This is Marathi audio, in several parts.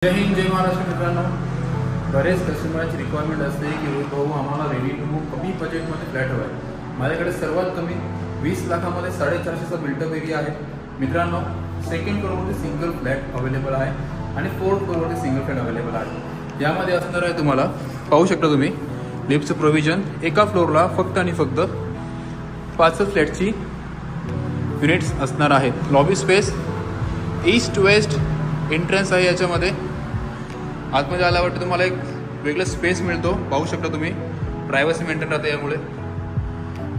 जय हिंद जय महाराष्ट्र मित्रांनो, बरेच कस्टमरची रिक्वायरमेंट असते की रोहित भाऊ आम्हाला रेडी टू मूव कमी बजेटमध्ये फ्लॅट हवा आहे। माझ्याकडे सर्वात कमी 20 लाखामध्ये 450चा बिल्टअप एरिया आहे। मित्रांनो, सेकंड फ्लोअरवरती सिंगल फ्लॅट अवेलेबल आहे आणि फोर्थ फ्लोअरवरती सिंगल फ्लॅट अवेलेबल आहे। यामध्ये असणार आहे, तुम्हाला पाहू शकता तुम्ही लिफ्टचं प्रोव्हिजन। एका फ्लोअरला फक्त आणि फक्त 5 फ्लॅटची युनिट्स असणार आहेत। Lobby space east west entrance आहे। याच्यामध्ये आतमध्ये आल्यावर तुम्हाला एक वेगळा स्पेस मिळतो, पाहू शकता तुम्ही। प्रायव्हसी मेंटेन राहते यामुळे।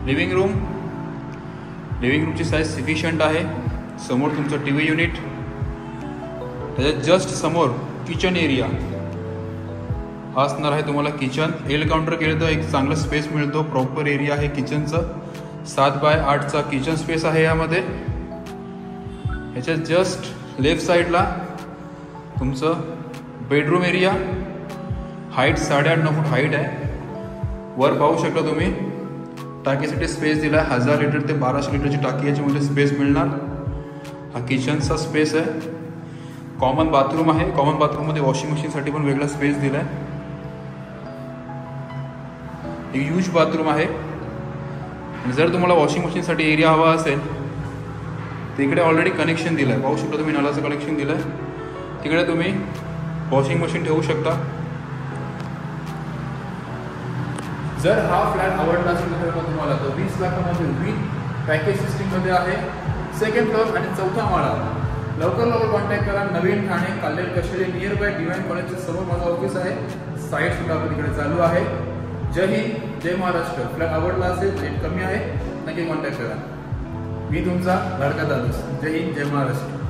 लिव्हिंग रूमची साईज सफिशियंट आहे। समोर तुमचं टीव्ही युनिट, त्याच्या जस्ट समोर किचन एरिया हा असणार आहे। तुम्हाला किचन एल काउंटर केलं तर एक चांगला स्पेस मिळतो। प्रॉपर एरिया आहे किचनचं। 7 बाय 8चा किचन स्पेस आहे यामध्ये। याच्या जस्ट लेफ्ट साईडला तुमचं बेडरूम एरिया, हाईट 8.5 फूट हाईट आहे। वर पाहू शकता तुम्ही टाकीसाठी स्पेस दिला आहे। 1000 लिटर ते 1200 लिटरची टाकी याच्यामध्ये स्पेस मिळणार। हा किचनचा स्पेस आहे। कॉमन बाथरूम आहे। कॉमन बाथरूममध्ये वॉशिंग मशीनसाठी पण वेगळा स्पेस दिला आहे। एक ह्यूज बाथरूम आहे। आणि जर तुम्हाला वॉशिंग मशीनसाठी एरिया हवा असेल तिकडे ऑलरेडी कनेक्शन दिलं आहे, पाहू शकता तुम्ही। नळाचं कनेक्शन दिलं आहे, तिकडे तुम्ही वॉशिंग मशीन ठेवू शकता। जर हा फ्लॅट आवडला असेल तर तुम्हाला तो 20 लाखामध्ये विथ पॅकेज सिस्टीममध्ये आहे। सेकंड फ्लोअर आणि 4था माळा। लवकर कॉन्टॅक्ट करा। नवीन Thane काल्लेर Kasheri near by divine कॉलेजच्या समोर माझं ऑफिस आहे। साईट सुद्धा आपल्या तिकडे चालू आहे। जय हिंद जय महाराष्ट्र। फ्लॅट आवडला असेल, रेट कमी आहे, नक्की कॉन्टॅक्ट करा। मी तुमचा लाडका दादूस। जय हिंद जय महाराष्ट्र।